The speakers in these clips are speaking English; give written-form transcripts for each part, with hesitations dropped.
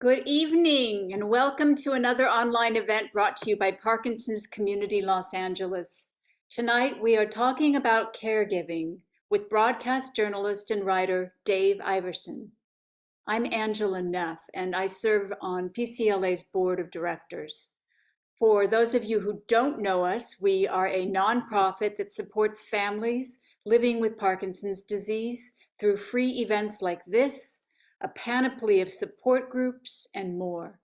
Good evening and welcome to another online event brought to you by Parkinson's Community Los Angeles. Tonight we are talking about caregiving with broadcast journalist and writer Dave Iverson. I'm Angela Neff and I serve on PCLA's board of directors. For those of you who don't know us, we are a nonprofit that supports families living with Parkinson's disease through free events like this, a panoply of support groups, and more.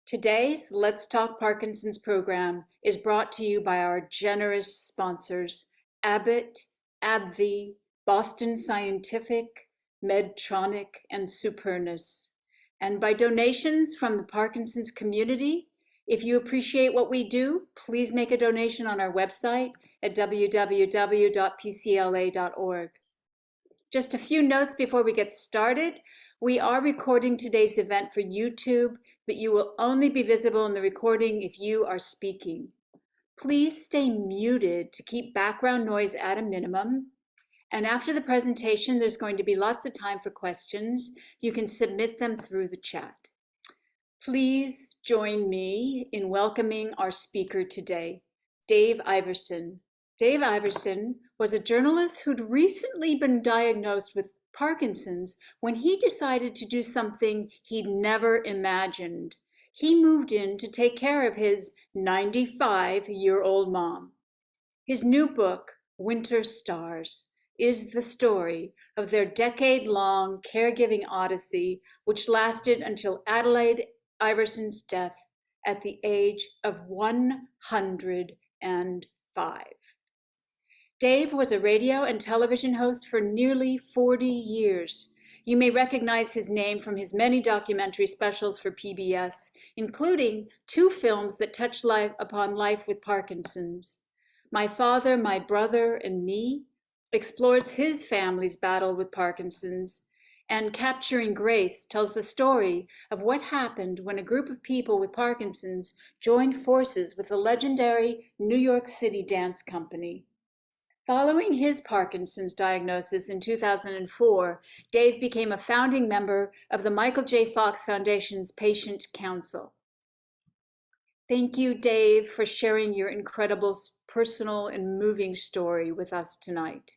Today's Let's Talk Parkinson's program is brought to you by our generous sponsors, Abbott, AbbVie, Boston Scientific, Medtronic, and Supernus, and by donations from the Parkinson's community. If you appreciate what we do, please make a donation on our website at www.pcla.org. Just a few notes before we get started. We are recording today's event for YouTube, but you will only be visible in the recording if you are speaking. Please stay muted to keep background noise at a minimum. And after the presentation, there's going to be lots of time for questions. You can submit them through the chat. Please join me in welcoming our speaker today, Dave Iverson. Dave Iverson was a journalist who'd recently been diagnosed with Parkinson's when he decided to do something he'd never imagined. He moved in to take care of his 95-year-old mom. His new book, Winter Stars, is the story of their decade-long caregiving odyssey, which lasted until Adelaide Iverson's death at the age of 105. Dave was a radio and television host for nearly 40 years. You may recognize his name from his many documentary specials for PBS, including 2 films that touch upon life with Parkinson's. My Father, My Brother, and Me explores his family's battle with Parkinson's, and Capturing Grace tells the story of what happened when a group of people with Parkinson's joined forces with the legendary New York City dance company. Following his Parkinson's diagnosis in 2004, Dave became a founding member of the Michael J. Fox Foundation's Patient Council. Thank you, Dave, for sharing your incredible personal and moving story with us tonight.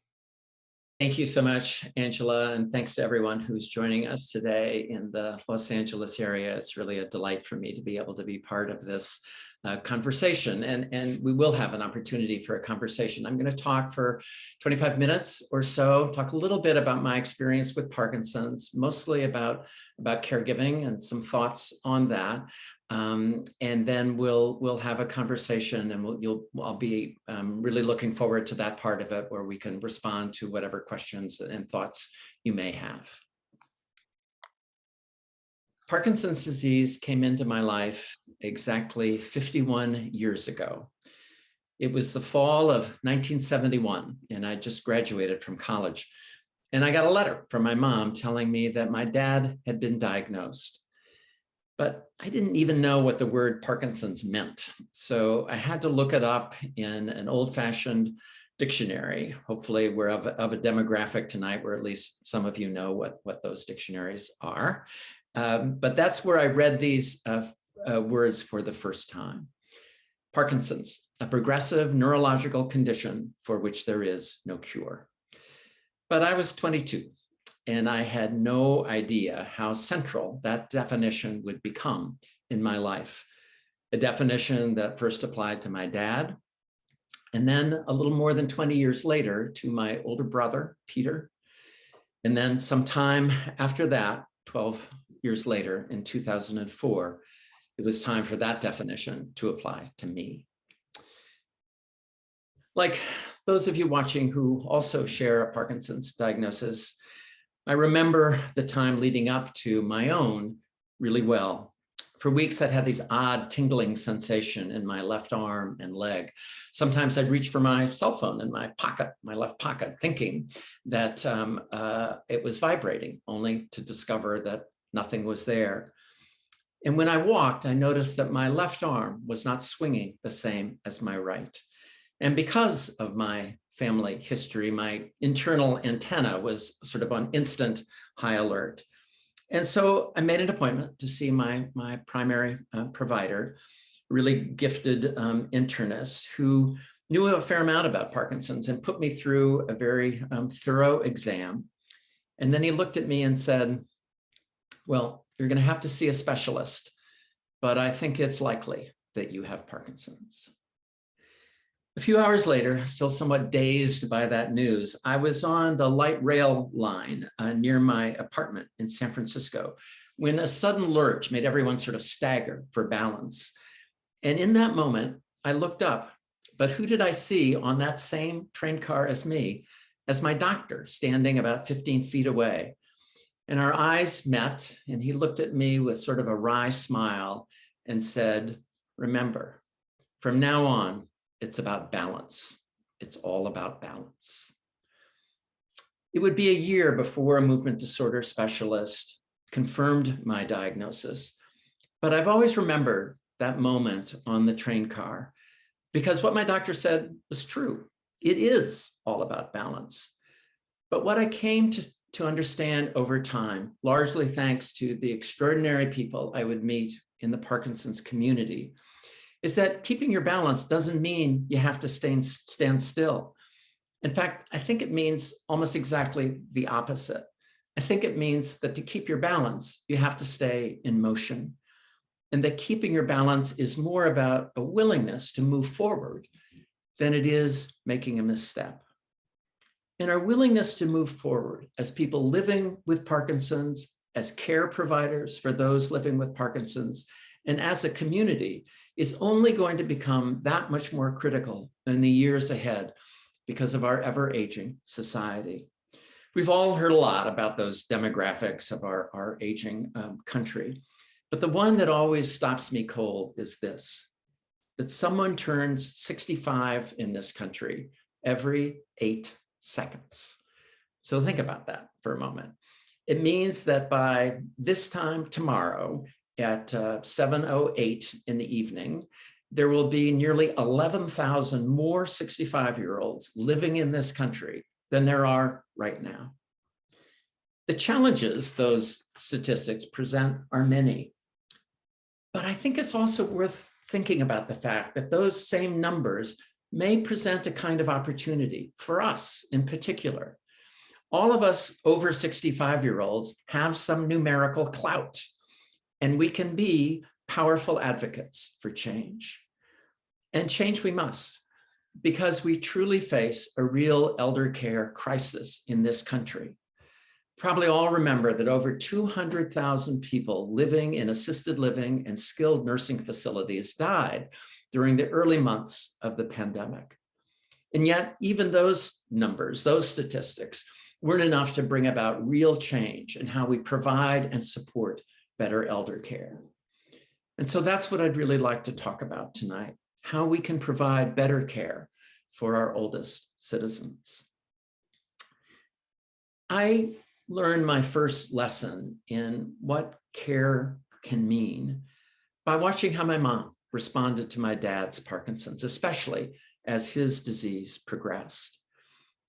Thank you so much, Angela, and thanks to everyone who's joining us today in the Los Angeles area. It's really a delight for me to be able to be part of this conversation, and we will have an opportunity for a conversation. I'm going to talk for 25 minutes or so, talk a little bit about my experience with Parkinson's, mostly about caregiving and some thoughts on that. And then we'll have a conversation, and I'll be really looking forward to that part of it where we can respond to whatever questions and thoughts you may have. Parkinson's disease came into my life exactly 51 years ago. It was the fall of 1971, and I just graduated from college. And I got a letter from my mom telling me that my dad had been diagnosed. But I didn't even know what the word Parkinson's meant. So I had to look it up in an old-fashioned dictionary. Hopefully we're of a demographic tonight where at least some of you know what those dictionaries are. But that's where I read these words for the first time. Parkinson's, a progressive neurological condition for which there is no cure. But I was 22. And I had no idea how central that definition would become in my life. A definition that first applied to my dad, and then a little more than 20 years later to my older brother, Peter. And then sometime after that, 12 years later in 2004, it was time for that definition to apply to me. Like those of you watching who also share a Parkinson's diagnosis, I remember the time leading up to my own really well. For weeks, I'd had these odd tingling sensation in my left arm and leg. Sometimes I'd reach for my cell phone in my pocket, my left pocket, thinking that it was vibrating, only to discover that nothing was there. And when I walked, I noticed that my left arm was not swinging the same as my right. And because of my family history, my internal antenna was sort of on instant high alert. And so I made an appointment to see my primary provider, really gifted internist who knew a fair amount about Parkinson's and put me through a very thorough exam. And then he looked at me and said, well, you're going to have to see a specialist, but I think it's likely that you have Parkinson's. A few hours later, still somewhat dazed by that news, I was on the light rail line near my apartment in San Francisco when a sudden lurch made everyone sort of stagger for balance. And in that moment, I looked up, but who did I see on that same train car as me, as my doctor standing about 15 feet away? And our eyes met, and he looked at me with sort of a wry smile and said, remember, from now on, it's about balance. It's all about balance. It would be a year before a movement disorder specialist confirmed my diagnosis, but I've always remembered that moment on the train car because what my doctor said was true. It is all about balance. But what I came to understand over time, largely thanks to the extraordinary people I would meet in the Parkinson's community, is that keeping your balance doesn't mean you have to stand still. In fact, I think it means almost exactly the opposite. I think it means that to keep your balance, you have to stay in motion, and that keeping your balance is more about a willingness to move forward than it is making a misstep. And our willingness to move forward as people living with Parkinson's, as care providers for those living with Parkinson's, and as a community is only going to become that much more critical in the years ahead because of our ever-aging society. We've all heard a lot about those demographics of our aging country, but the one that always stops me cold is this, that someone turns 65 in this country every 8 seconds. So think about that for a moment. It means that by this time tomorrow, at 7:08 in the evening, there will be nearly 11,000 more 65-year-olds living in this country than there are right now. The challenges those statistics present are many, but I think it's also worth thinking about the fact that those same numbers may present a kind of opportunity for us in particular. All of us over 65-year-olds have some numerical clout, and we can be powerful advocates for change. And change we must, because we truly face a real elder care crisis in this country. Probably all remember that over 200,000 people living in assisted living and skilled nursing facilities died during the early months of the pandemic. And yet, even those numbers, those statistics, weren't enough to bring about real change in how we provide and support better elder care. And so that's what I'd really like to talk about tonight, how we can provide better care for our oldest citizens. I learned my first lesson in what care can mean by watching how my mom responded to my dad's Parkinson's, especially as his disease progressed.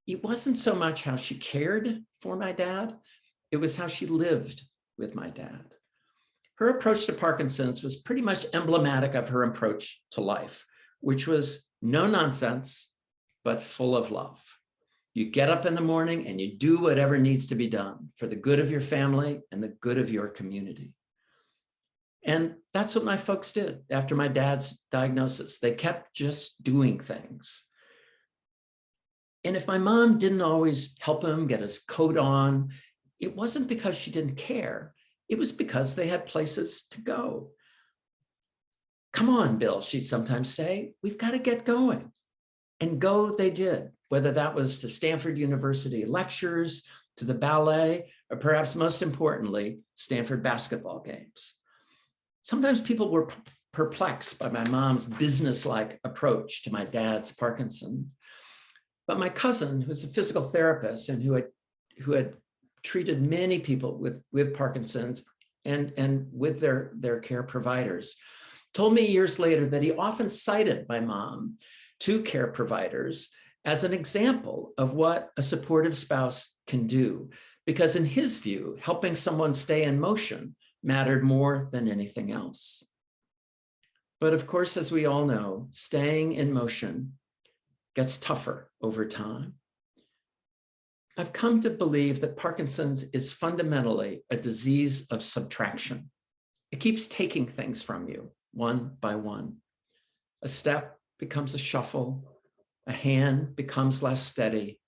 It wasn't so much how she cared for my dad, it was how she lived with my dad. Her approach to Parkinson's was pretty much emblematic of her approach to life, which was no nonsense, but full of love. You get up in the morning and you do whatever needs to be done for the good of your family and the good of your community. And that's what my folks did after my dad's diagnosis. They kept just doing things. And if my mom didn't always help him get his coat on, it wasn't because she didn't care. It was because they had places to go. Come on, Bill, she'd sometimes say, we've got to get going. And go they did, whether that was to Stanford University lectures, to the ballet, or perhaps most importantly, Stanford basketball games. Sometimes people were perplexed by my mom's business-like approach to my dad's Parkinson. But my cousin, who's a physical therapist and who had treated many people with Parkinson's and with their care providers, told me years later that he often cited my mom to care providers as an example of what a supportive spouse can do, because in his view, helping someone stay in motion mattered more than anything else. But of course, as we all know, staying in motion gets tougher over time. I've come to believe that Parkinson's is fundamentally a disease of subtraction. It keeps taking things from you one by one. A step becomes a shuffle, a hand becomes less steady.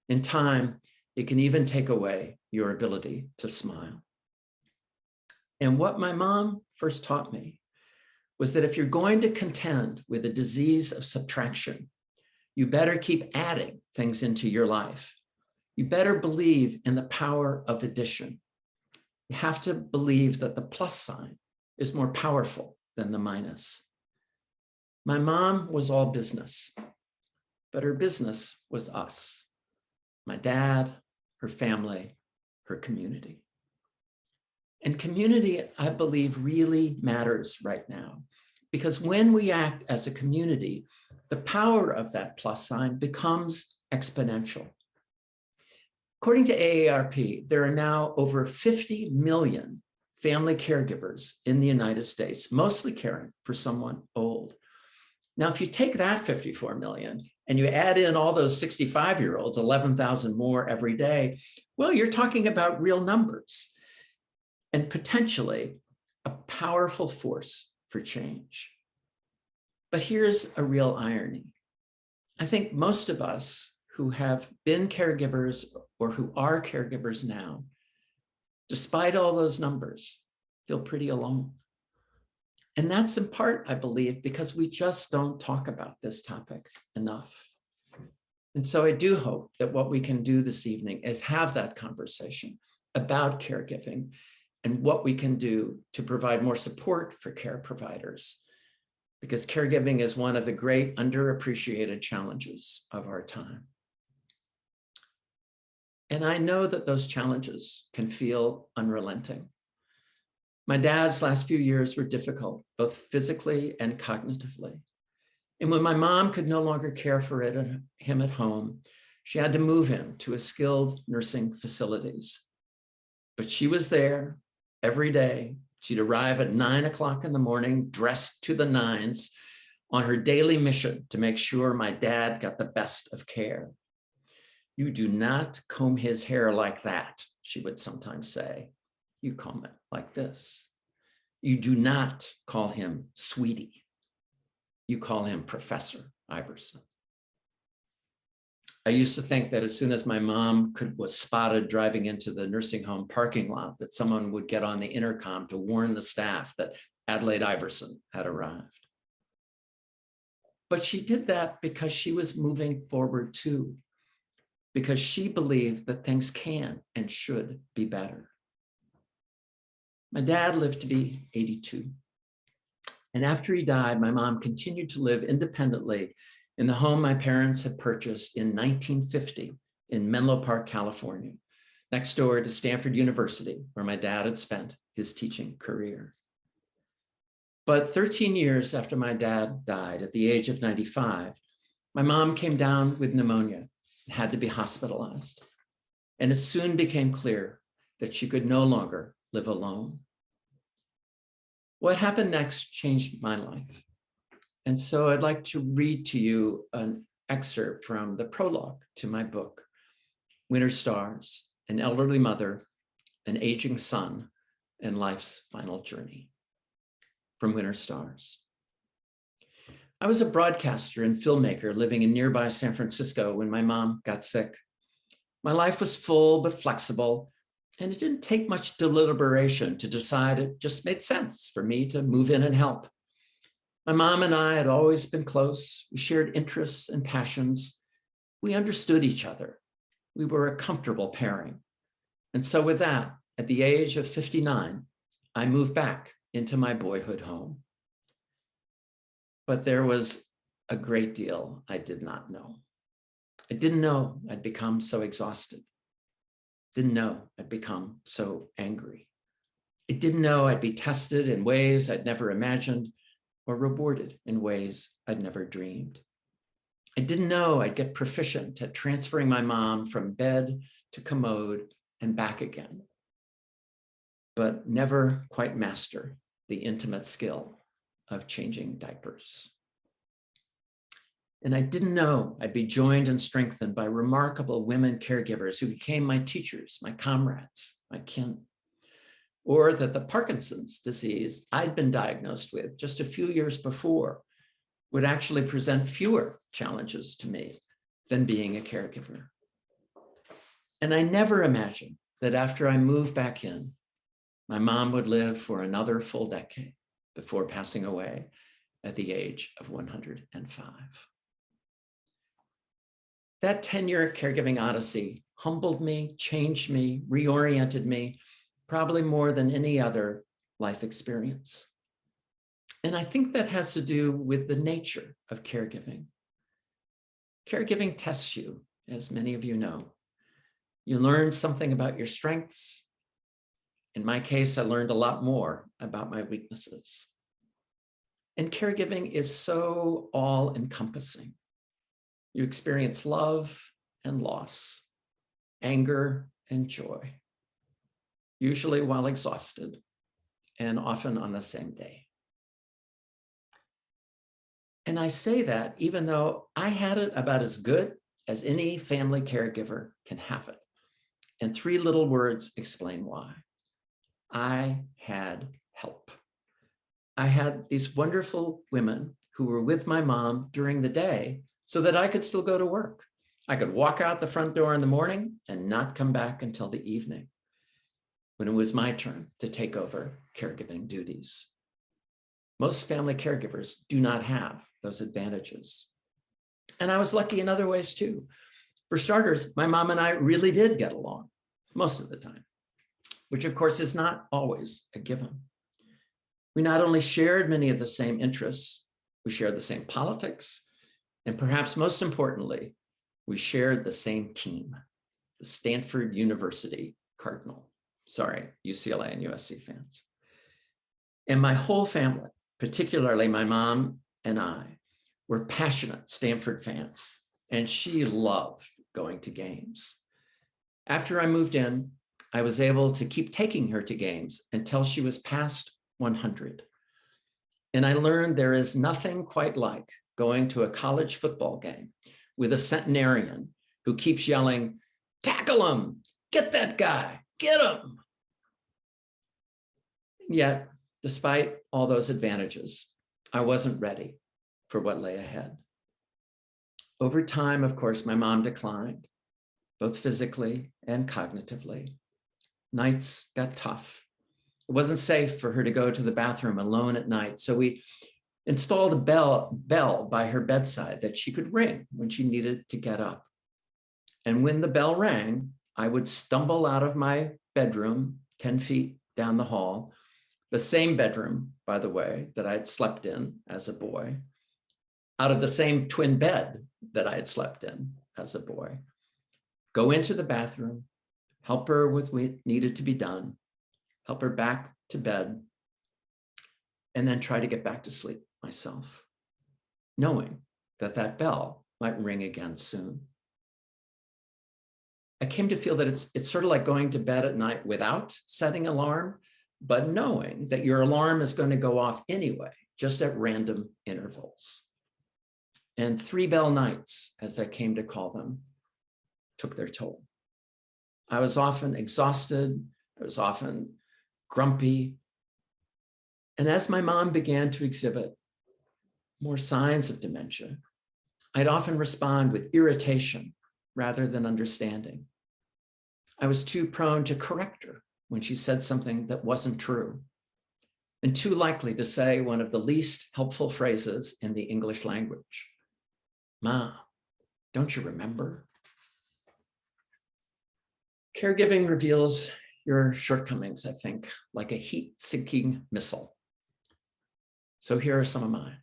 In time, it can even take away your ability to smile. And what my mom first taught me was that if you're going to contend with a disease of subtraction, you better keep adding things into your life. You better believe in the power of addition. You have to believe that the plus sign is more powerful than the minus. My mom was all business, but her business was us. My dad, her family, her community. And community, I believe, really matters right now, because when we act as a community, the power of that plus sign becomes exponential. According to AARP, there are now over 50 million family caregivers in the United States, mostly caring for someone old. Now, if you take that 54 million and you add in all those 65-year-olds, 11,000 more every day, well, you're talking about real numbers and potentially a powerful force for change. But here's a real irony. I think most of us who have been caregivers or who are caregivers now, despite all those numbers, feel pretty alone. And that's in part, I believe, because we just don't talk about this topic enough. And so I do hope that what we can do this evening is have that conversation about caregiving and what we can do to provide more support for care providers, because caregiving is one of the great underappreciated challenges of our time. And I know that those challenges can feel unrelenting. My dad's last few years were difficult, both physically and cognitively. And when my mom could no longer care for him at home, she had to move him to a skilled nursing facilities. But she was there every day. She'd arrive at 9 o'clock in the morning, dressed to the nines, on her daily mission to make sure my dad got the best of care. "You do not comb his hair like that," she would sometimes say. "You comb it like this. You do not call him sweetie. You call him Professor Iverson." I used to think that as soon as my mom was spotted driving into the nursing home parking lot, that someone would get on the intercom to warn the staff that Adelaide Iverson had arrived. But she did that because she was moving forward too, because she believed that things can and should be better. My dad lived to be 82. And after he died, my mom continued to live independently in the home my parents had purchased in 1950 in Menlo Park, California, next door to Stanford University, where my dad had spent his teaching career. But 13 years after my dad died at the age of 95, my mom came down with pneumonia and had to be hospitalized. And it soon became clear that she could no longer live alone. What happened next changed my life. And so I'd like to read to you an excerpt from the prologue to my book, Winter Stars, An Elderly Mother, An Aging Son, and Life's Final Journey. From Winter Stars. I was a broadcaster and filmmaker living in nearby San Francisco when my mom got sick. My life was full but flexible, and it didn't take much deliberation to decide it just made sense for me to move in and help. My mom and I had always been close. We shared interests and passions. We understood each other. We were a comfortable pairing. And so with that, at the age of 59, I moved back into my boyhood home. But there was a great deal I did not know. I didn't know I'd become so exhausted. Didn't know I'd become so angry. I didn't know I'd be tested in ways I'd never imagined or rewarded in ways I'd never dreamed. I didn't know I'd get proficient at transferring my mom from bed to commode and back again, but never quite master the intimate skill of changing diapers. And I didn't know I'd be joined and strengthened by remarkable women caregivers who became my teachers, my comrades, my kin, or that the Parkinson's disease I'd been diagnosed with just a few years before would actually present fewer challenges to me than being a caregiver. And I never imagined that after I moved back in, my mom would live for another full decade before passing away at the age of 105. That 10-year caregiving odyssey humbled me, changed me, reoriented me, probably more than any other life experience. And I think that has to do with the nature of caregiving. Caregiving tests you, as many of you know. You learn something about your strengths. In my case, I learned a lot more about my weaknesses. And caregiving is so all-encompassing. You experience love and loss, anger and joy, usually while exhausted, and often on the same day. And I say that even though I had it about as good as any family caregiver can have it. And 3 little words explain why. I had help. I had these wonderful women who were with my mom during the day so that I could still go to work. I could walk out the front door in the morning and not come back until the evening, when it was my turn to take over caregiving duties. Most family caregivers do not have those advantages. And I was lucky in other ways too. For starters, my mom and I really did get along most of the time, which of course is not always a given. We not only shared many of the same interests, we shared the same politics, and perhaps most importantly, we shared the same team, the Stanford University Cardinal. Sorry, UCLA and USC fans. And my whole family, particularly my mom and I, were passionate Stanford fans, and she loved going to games. After I moved in, I was able to keep taking her to games until she was past 100. And I learned there is nothing quite like going to a college football game with a centenarian who keeps yelling, "Tackle him, get that guy, get him." Yet, despite all those advantages, I wasn't ready for what lay ahead. Over time, of course, my mom declined, both physically and cognitively. Nights got tough. It wasn't safe for her to go to the bathroom alone at night, so we installed a bell by her bedside that she could ring when she needed to get up. And when the bell rang, I would stumble out of my bedroom 10 feet down the hall, the same bedroom, by the way, that I had slept in as a boy, out of the same twin bed that I had slept in as a boy, go into the bathroom, help her with what needed to be done, help her back to bed, and then try to get back to sleep myself, knowing that that bell might ring again soon. I came to feel that it's sort of like going to bed at night without setting an alarm, but knowing that your alarm is going to go off anyway, just at random intervals. And 3-bell nights, as I came to call them, took their toll. I was often exhausted. I was often grumpy. And as my mom began to exhibit more signs of dementia, I'd often respond with irritation rather than understanding. I was too prone to correct her when she said something that wasn't true, and too likely to say one of the least helpful phrases in the English language. "Ma, don't you remember?" Caregiving reveals your shortcomings, I think, like a heat-seeking missile. So here are some of mine.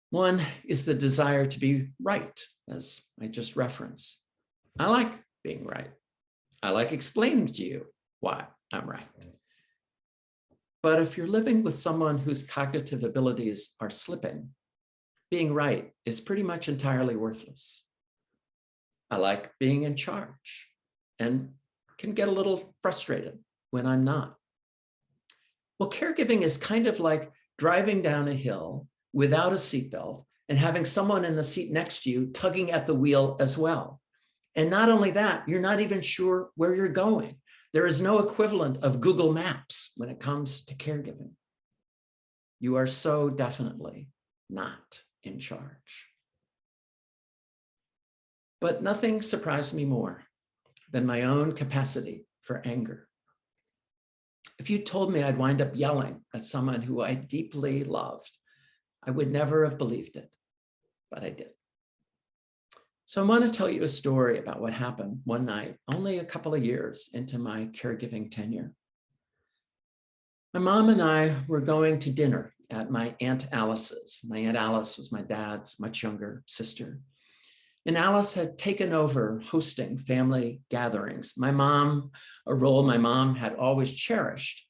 One is the desire to be right, as I just referenced. I like being right. I like explaining to you why I'm right. But if you're living with someone whose cognitive abilities are slipping, being right is pretty much entirely worthless. I like being in charge and can get a little frustrated when I'm not. Well, caregiving is kind of like driving down a hill without a seatbelt and having someone in the seat next to you tugging at the wheel as well. And not only that, you're not even sure where you're going. There is no equivalent of Google Maps when it comes to caregiving. You are so definitely not in charge. But nothing surprised me more than my own capacity for anger. If you told me I'd wind up yelling at someone who I deeply loved, I would never have believed it, but I did. So I want to tell you a story about what happened one night, only a couple of years into my caregiving tenure. My mom and I were going to dinner at my Aunt Alice's. My Aunt Alice was my dad's much younger sister. And Alice had taken over hosting family gatherings. A role my mom had always cherished,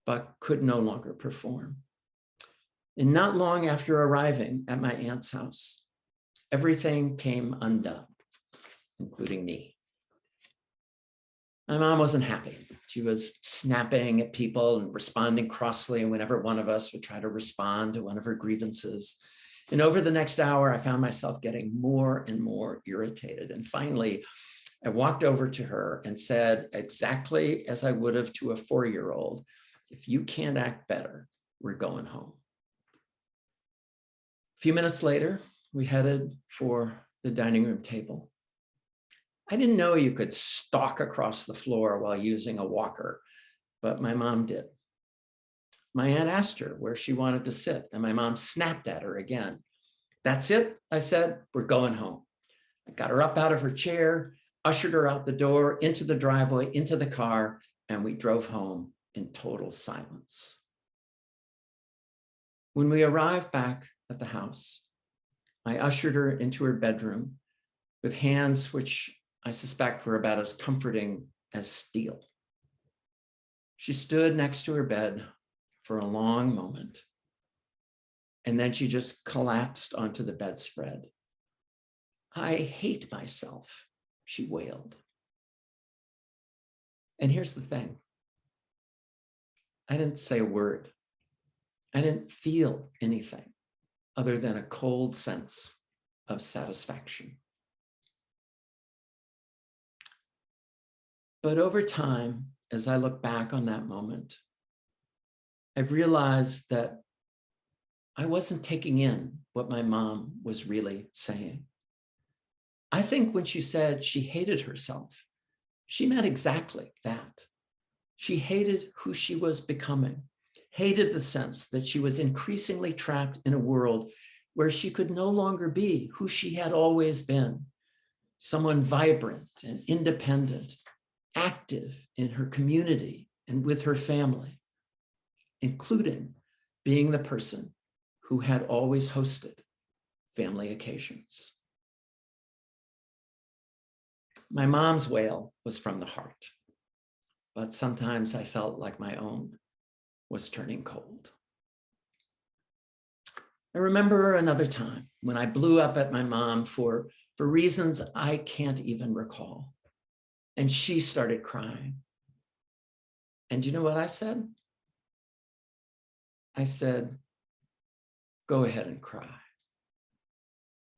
but could no longer perform. And not long after arriving at my aunt's house, everything came undone, including me. My mom wasn't happy. She was snapping at people and responding crossly whenever one of us would try to respond to one of her grievances. And over the next hour, I found myself getting more and more irritated. And finally, I walked over to her and said, exactly as I would have to a 4-year-old, if you can't act better, we're going home. A few minutes later, we headed for the dining room table. I didn't know you could stalk across the floor while using a walker, but my mom did. My aunt asked her where she wanted to sit, and my mom snapped at her again. That's it, I said, we're going home. I got her up out of her chair, ushered her out the door, into the driveway, into the car, and we drove home in total silence. When we arrived back at the house, I ushered her into her bedroom with hands which I suspect were about as comforting as steel. She stood next to her bed for a long moment, and then she just collapsed onto the bedspread. I hate myself, she wailed. And here's the thing. I didn't say a word. I didn't feel anything other than a cold sense of satisfaction. But over time, as I look back on that moment, I've realized that I wasn't taking in what my mom was really saying. I think when she said she hated herself, she meant exactly that. She hated who she was becoming, hated the sense that she was increasingly trapped in a world where she could no longer be who she had always been, someone vibrant and independent, active in her community and with her family, including being the person who had always hosted family occasions. My mom's wail was from the heart, but sometimes I felt like my own was turning cold. I remember another time when I blew up at my mom for reasons I can't even recall. And she started crying. And you know what I said? I said, go ahead and cry.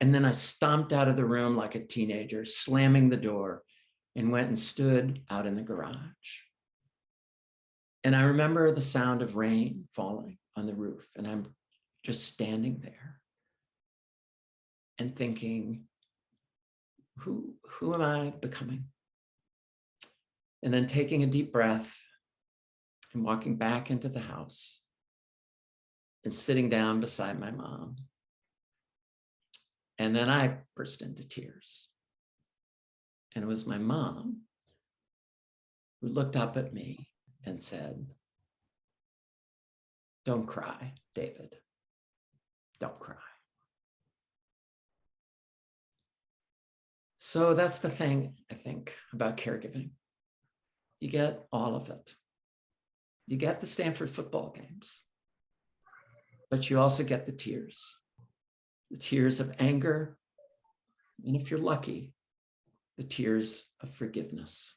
And then I stomped out of the room like a teenager, slamming the door, and went and stood out in the garage. And I remember the sound of rain falling on the roof, and I'm just standing there and thinking, who am I becoming? And then taking a deep breath and walking back into the house and sitting down beside my mom. And then I burst into tears. And it was my mom who looked up at me and said, don't cry, David. Don't cry. So that's the thing, I think, about caregiving. You get all of it. You get the Stanford football games, but you also get the tears of anger, and if you're lucky, the tears of forgiveness.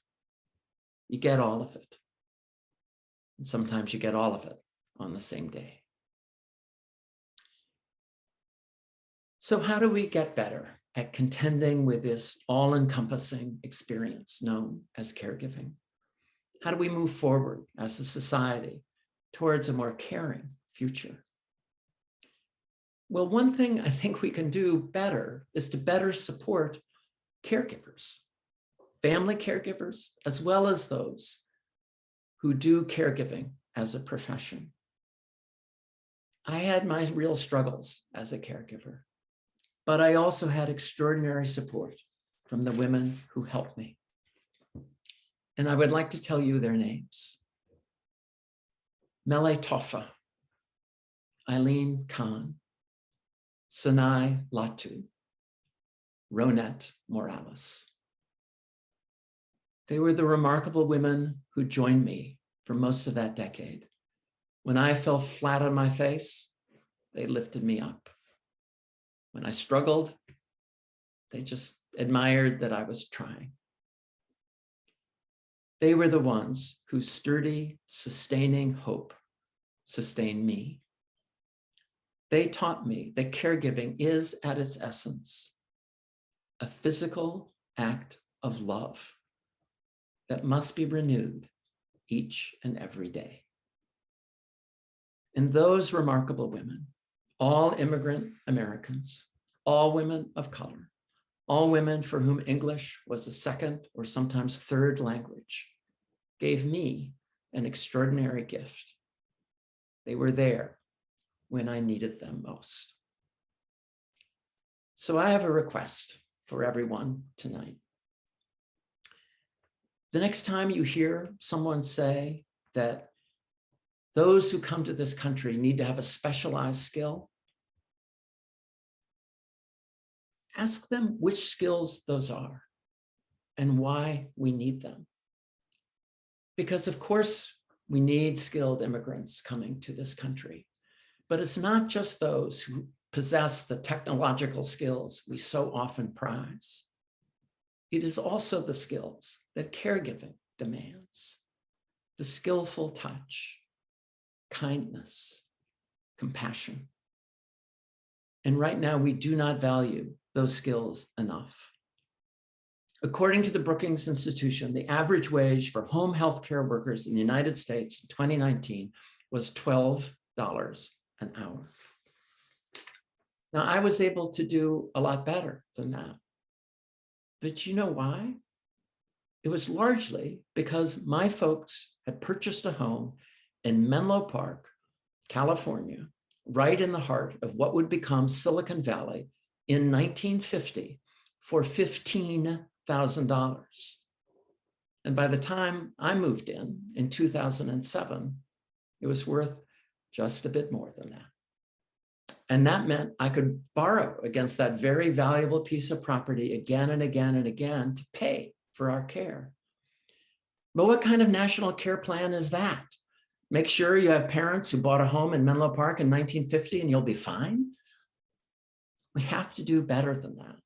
You get all of it. And sometimes you get all of it on the same day. So how do we get better at contending with this all-encompassing experience known as caregiving? How do we move forward as a society towards a more caring future? Well, one thing I think we can do better is to better support caregivers, family caregivers, as well as those who do caregiving as a profession. I had my real struggles as a caregiver, but I also had extraordinary support from the women who helped me. And I would like to tell you their names. Mele Toffa, Eileen Khan, Sanai Latu, Ronette Morales. They were the remarkable women who joined me for most of that decade. When I fell flat on my face, they lifted me up. When I struggled, they just admired that I was trying. They were the ones whose sturdy, sustaining hope sustained me. They taught me that caregiving is, at its essence, a physical act of love that must be renewed each and every day. And those remarkable women, all immigrant Americans, all women of color, all women for whom English was a second or sometimes third language, gave me an extraordinary gift. They were there when I needed them most. So I have a request for everyone tonight. The next time you hear someone say that those who come to this country need to have a specialized skill, ask them which skills those are and why we need them. Because of course, we need skilled immigrants coming to this country, but it's not just those who possess the technological skills we so often prize. It is also the skills that caregiving demands, the skillful touch, kindness, compassion. And right now, we do not value those skills enough. According to the Brookings Institution, the average wage for home healthcare workers in the United States in 2019 was $12 an hour. Now, I was able to do a lot better than that. But you know why? It was largely because my folks had purchased a home in Menlo Park, California, right in the heart of what would become Silicon Valley in 1950 for $15,000. And by the time I moved in 2007, it was worth just a bit more than that. And that meant I could borrow against that very valuable piece of property again and again and again to pay for our care. But what kind of national care plan is that? Make sure you have parents who bought a home in Menlo Park in 1950 and you'll be fine? We have to do better than that.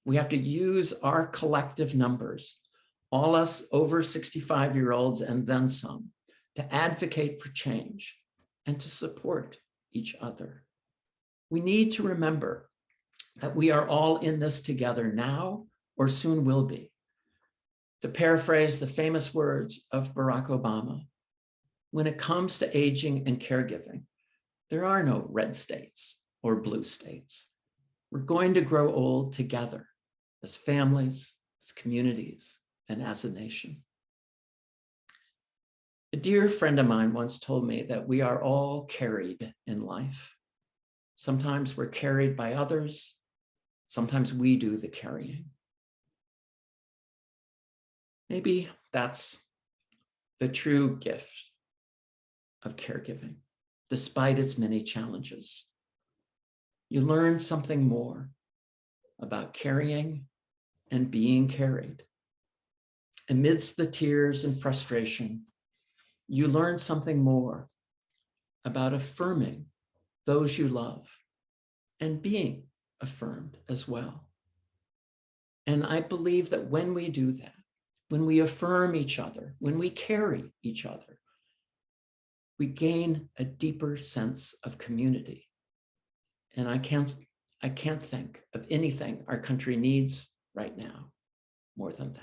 We have to use our collective numbers, all us over 65-year-olds and then some, to advocate for change and to support each other. We need to remember that we are all in this together now or soon will be. To paraphrase the famous words of Barack Obama, when it comes to aging and caregiving, there are no red states or blue states. We're going to grow old together as families, as communities, and as a nation. A dear friend of mine once told me that we are all carried in life. Sometimes we're carried by others. Sometimes we do the carrying. Maybe that's the true gift of caregiving, despite its many challenges. You learn something more about carrying and being carried. Amidst the tears and frustration, you learn something more about affirming those you love and being affirmed as well. And I believe that when we do that, when we affirm each other, when we carry each other, we gain a deeper sense of community. And I can't think of anything our country needs right now more than that.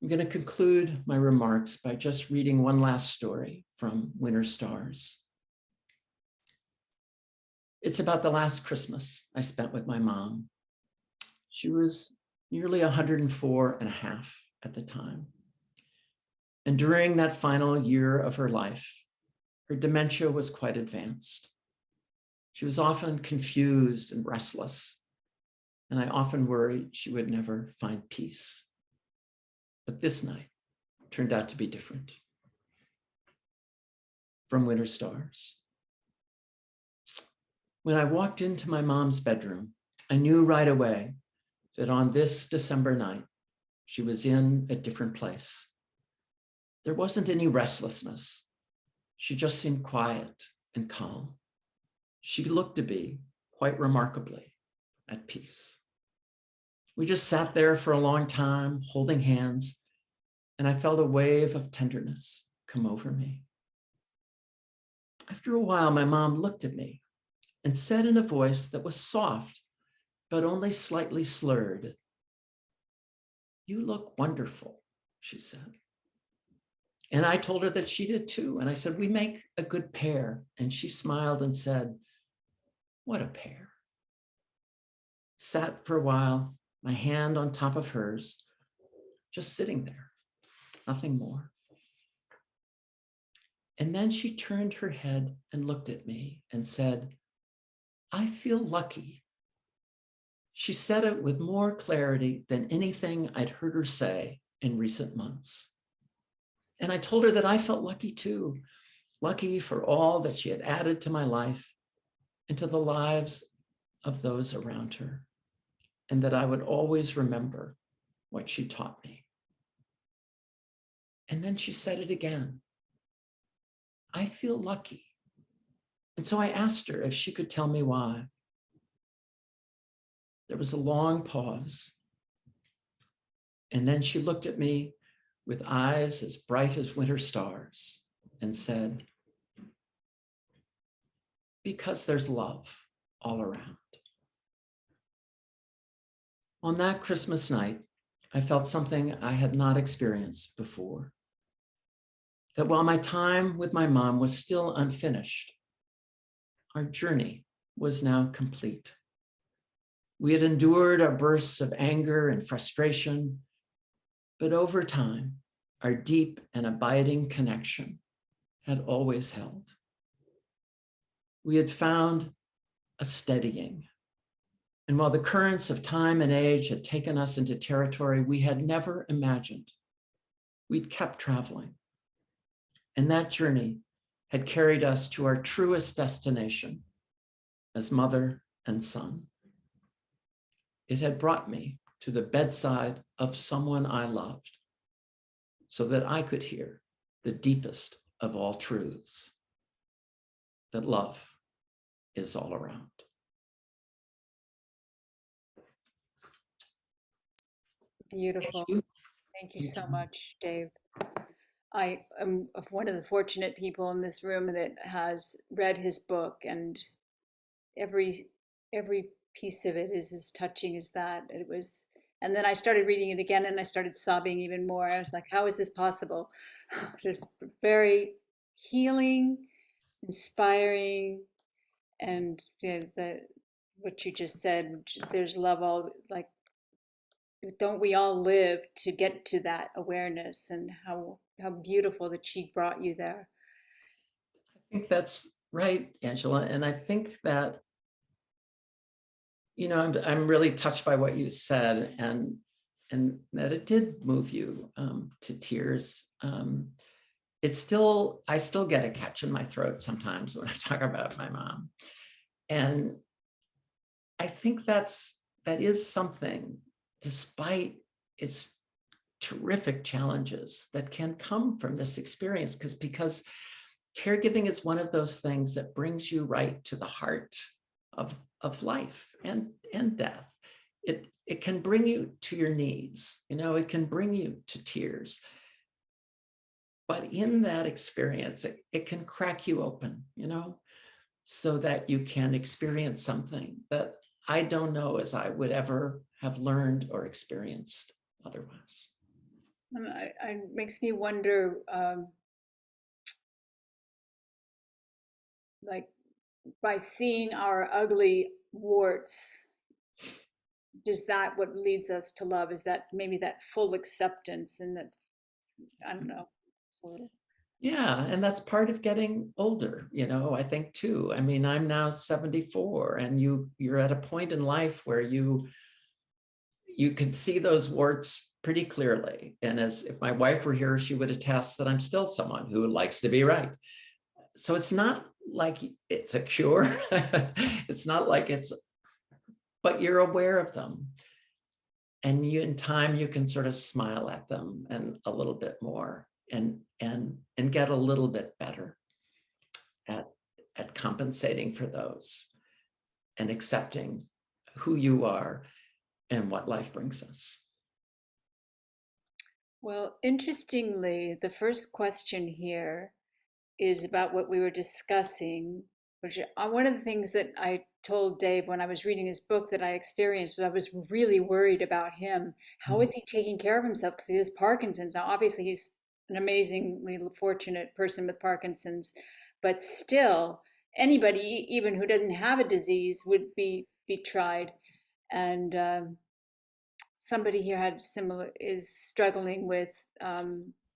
I'm going to conclude my remarks by just reading one last story from Winter Stars. It's about the last Christmas I spent with my mom. She was nearly 104 and a half at the time. And during that final year of her life, her dementia was quite advanced. She was often confused and restless, and I often worried she would never find peace. But this night turned out to be different. From Winter Stars. When I walked into my mom's bedroom, I knew right away that on this December night, she was in a different place. There wasn't any restlessness. She just seemed quiet and calm. She looked to be quite remarkably at peace. We just sat there for a long time, holding hands, and I felt a wave of tenderness come over me. After a while, my mom looked at me and said in a voice that was soft, but only slightly slurred, "You look wonderful," she said. And I told her that she did too. And I said, "We make a good pair." And she smiled and said, "What a pair." Sat for a while, my hand on top of hers, just sitting there, nothing more. And then she turned her head and looked at me and said, "I feel lucky." She said it with more clarity than anything I'd heard her say in recent months. And I told her that I felt lucky too, lucky for all that she had added to my life and to the lives of those around her, and that I would always remember what she taught me. And then she said it again. "I feel lucky." And so I asked her if she could tell me why. There was a long pause. And then she looked at me with eyes as bright as winter stars and said, "Because there's love all around." On that Christmas night, I felt something I had not experienced before. That while my time with my mom was still unfinished, our journey was now complete. We had endured our bursts of anger and frustration, but over time, our deep and abiding connection had always held. We had found a steadying. And while the currents of time and age had taken us into territory we had never imagined, we'd kept traveling. And that journey had carried us to our truest destination as mother and son. It had brought me to the bedside of someone I loved so that I could hear the deepest of all truths, that love is all around. Beautiful. Thank you. Thank you so much, Dave. I am one of the fortunate people in this room that has read his book, and every every piece of it is as touching as that. It was, and then I started reading it again, and I started sobbing even more. I was like, "How is this possible?" Just very healing, inspiring, and the what you just said. There's love all like. Don't we all live to get to that awareness, and how beautiful that she brought you there. I think that's right, Angela. And I think that, I'm really touched by what you said, and that it did move you to tears. I still get a catch in my throat sometimes when I talk about my mom. And I think that is something, despite its terrific challenges, that can come from this experience, because caregiving is one of those things that brings you right to the heart of life and death. it can bring you to your knees, it can bring you to tears. But in that experience, it can crack you open, so that you can experience something that I don't know as I would ever have learned or experienced otherwise. It makes me wonder, like, by seeing our ugly warts, is that what leads us to love? Is that maybe that full acceptance and that, I don't know, it's a little. Yeah, and that's part of getting older, I think too. I mean, I'm now 74, and you're at a point in life where you can see those warts pretty clearly. And as if my wife were here, she would attest that I'm still someone who likes to be right. So it's not like it's a cure. It's not like but you're aware of them. And in time, you can sort of smile at them and a little bit more and get a little bit better at compensating for those and accepting who you are and what life brings us. Well, interestingly, the first question here is about what we were discussing, which one of the things that I told Dave when I was reading his book that I experienced was I was really worried about him. How is he taking care of himself? Because he has Parkinson's. Now, obviously, he's an amazingly fortunate person with Parkinson's, but still, anybody, even who doesn't have a disease, would be tried. And somebody here had similar, is struggling with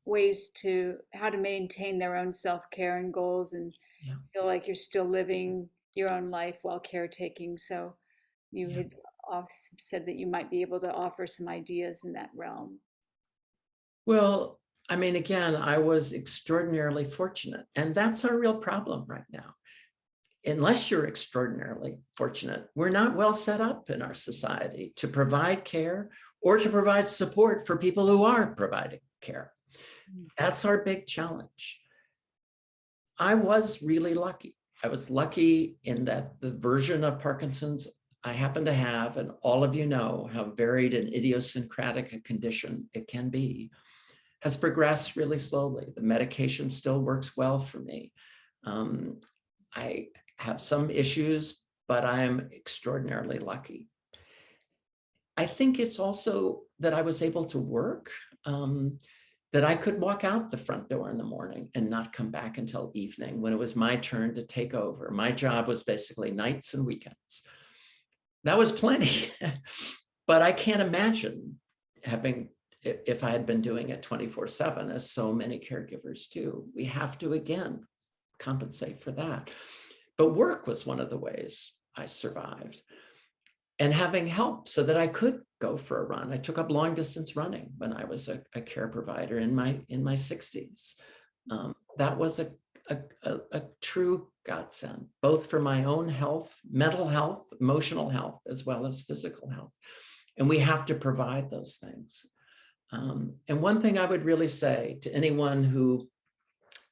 ways to how to maintain their own self-care and goals and Yeah. feel like you're still living your own life while caretaking. So you Yeah. had said that you might be able to offer some ideas in that realm. Well, I mean, again, I was extraordinarily fortunate, and that's our real problem right now. Unless you're extraordinarily fortunate, we're not well set up in our society to provide care or to provide support for people who are providing care. That's our big challenge. I was really lucky. I was lucky in that the version of Parkinson's I happen to have, and all of you know how varied and idiosyncratic a condition it can be, has progressed really slowly. The medication still works well for me. I have some issues, but I'm extraordinarily lucky. I think it's also that I was able to work, that I could walk out the front door in the morning and not come back until evening when it was my turn to take over. My job was basically nights and weekends. That was plenty, but I can't imagine having, if I had been doing it 24/7, as so many caregivers do. We have to, again, compensate for that. But work was one of the ways I survived. And having help so that I could go for a run. I took up long distance running when I was a care provider in my 60s. That was a true godsend, both for my own health, mental health, emotional health, as well as physical health. And we have to provide those things. And one thing I would really say to anyone who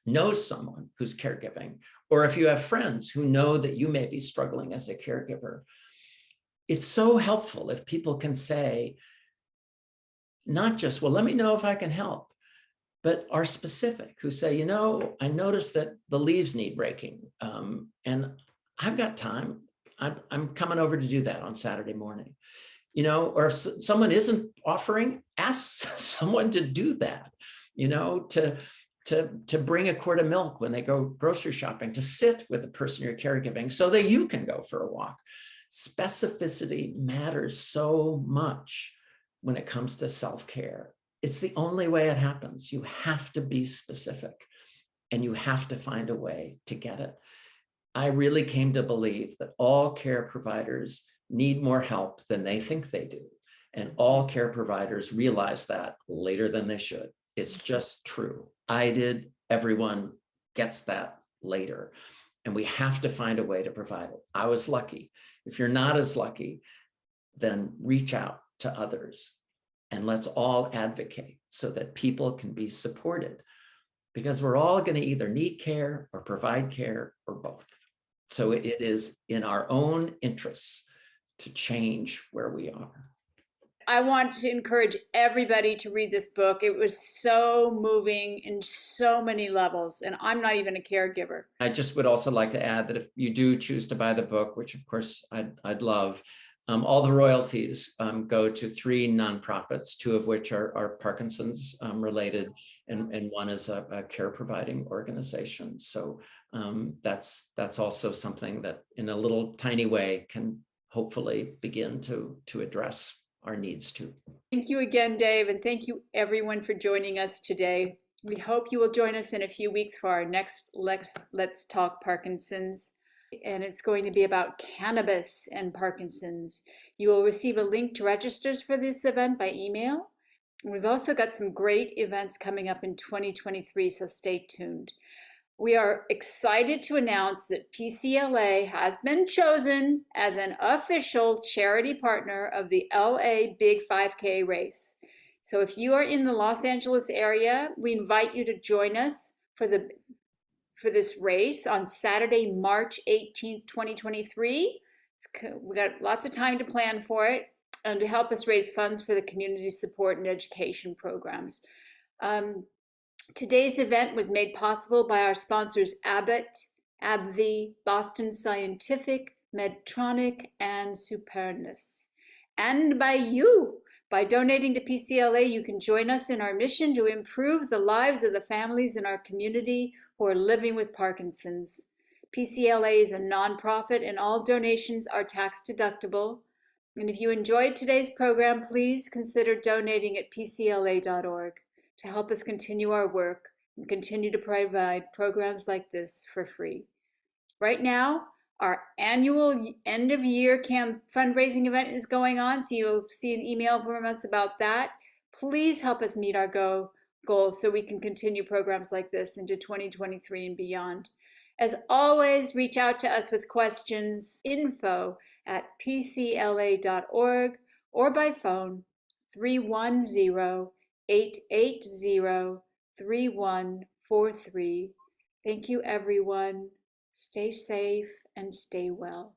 knows someone who's caregiving, or if you have friends who know that you may be struggling as a caregiver, it's so helpful if people can say, not just, well, let me know if I can help, but are specific, who say, I noticed that the leaves need raking, and I've got time. I'm coming over to do that on Saturday morning. Or if someone isn't offering, ask someone to do that, to bring a quart of milk when they go grocery shopping, to sit with the person you're caregiving so that you can go for a walk. Specificity matters so much when it comes to self-care. It's the only way it happens. You have to be specific, and you have to find a way to get it. I really came to believe that all care providers need more help than they think they do. And all care providers realize that later than they should. It's just true. I did. Everyone gets that later. And we have to find a way to provide it. I was lucky. If you're not as lucky, then reach out to others, and let's all advocate so that people can be supported, because we're all going to either need care or provide care or both. So it is in our own interests to change where we are. I want to encourage everybody to read this book. It was so moving in so many levels, and I'm not even a caregiver. I just would also like to add that if you do choose to buy the book, which of course I'd love, all the royalties go to 3 nonprofits, 2 of which are Parkinson's related, and one is a care providing organization. So that's also something that in a little tiny way can hopefully begin to address our needs too. Thank you again, Dave, and thank you everyone for joining us today. We hope you will join us in a few weeks for our next Let's Talk Parkinson's, and it's going to be about cannabis and Parkinson's. You will receive a link to register for this event by email. We've also got some great events coming up in 2023, so stay tuned. We are excited to announce that PCLA has been chosen as an official charity partner of the LA Big 5K race. So if you are in the Los Angeles area, we invite you to join us for this race on Saturday, March 18th, 2023. We got lots of time to plan for it and to help us raise funds for the community support and education programs. Today's event was made possible by our sponsors Abbott, AbbVie, Boston Scientific, Medtronic, and Supernus. And by you. By donating to PCLA, you can join us in our mission to improve the lives of the families in our community who are living with Parkinson's. PCLA is a nonprofit and all donations are tax deductible. And if you enjoyed today's program, please consider donating at pcla.org to help us continue our work and continue to provide programs like this for free. Right now, our annual end of year fundraising event is going on, so you'll see an email from us about that. Please help us meet our goals so we can continue programs like this into 2023 and beyond. As always, reach out to us with questions, info@pcla.org, or by phone 310-880-3143. Thank you, everyone. Stay safe and stay well.